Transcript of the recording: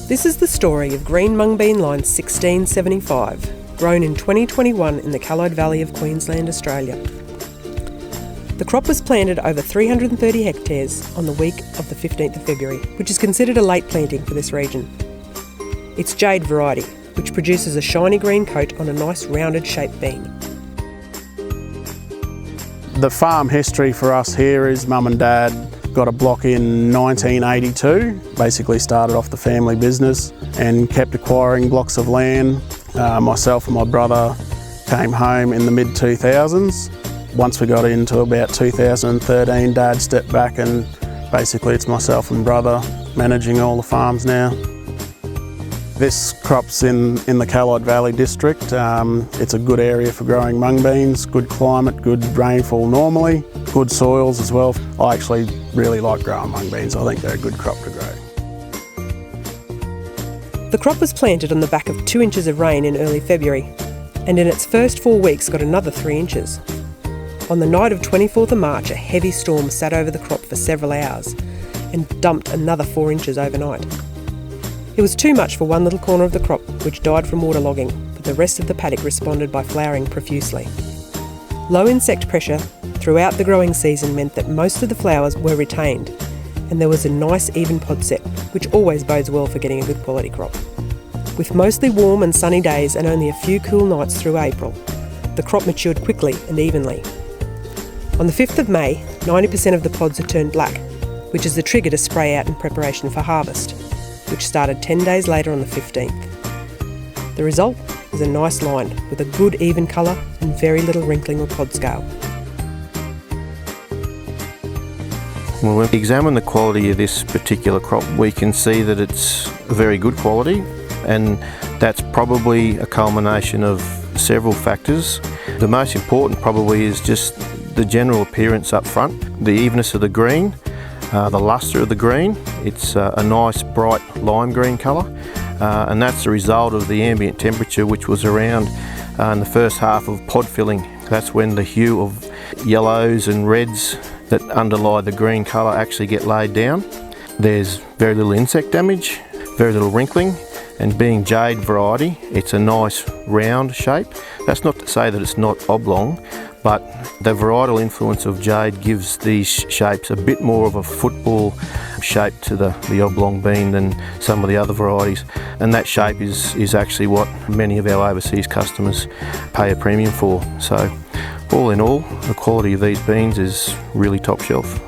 This is the story of green Mungbean Line 1675, grown in 2021 in the Callide Valley of Queensland, Australia. The crop was planted over 330 hectares on the week of the 15th of February, which is considered a late planting for this region. It's jade variety, which produces a shiny green coat on a nice rounded shaped bean. The farm history for us here is Mum and Dad got a block in 1982, basically started off the family business and kept acquiring blocks of land. Myself and my brother came home in the mid-2000s. Once we got into about 2013, Dad stepped back and basically it's myself and brother managing all the farms now. This crop's in the Callide Valley district. It's a good area for growing mung beans, good climate, good rainfall normally, good soils as well. I actually really like growing mung beans. I think they're a good crop to grow. The crop was planted on the back of 2 inches of rain in early February, and in its first 4 weeks got another 3 inches. On the night of 24th of March, a heavy storm sat over the crop for several hours and dumped another 4 inches overnight. It was too much for one little corner of the crop, which died from waterlogging, but the rest of the paddock responded by flowering profusely. Low insect pressure throughout the growing season meant that most of the flowers were retained, and there was a nice even pod set, which always bodes well for getting a good quality crop. With mostly warm and sunny days and only a few cool nights through April, the crop matured quickly and evenly. On the 5th of May, 90% of the pods had turned black, which is the trigger to spray out in preparation for harvest, which started 10 days later on the 15th. The result is a nice line with a good even colour and very little wrinkling or pod scale. When we examine the quality of this particular crop, we can see that it's very good quality, and that's probably a culmination of several factors. The most important probably is just the general appearance up front, the evenness of the green, the lustre of the green. It's a nice bright lime green colour, and that's the result of the ambient temperature, which was around in the first half of pod filling. That's when the hue of yellows and reds that underlie the green colour actually get laid down. There's very little insect damage, very little wrinkling, and being jade variety, it's a nice round shape. That's not to say that it's not oblong, but the varietal influence of jade gives these shapes a bit more of a football shape to the oblong bean than some of the other varieties, and that shape is actually what many of our overseas customers pay a premium for. So all in all, the quality of these beans is really top shelf.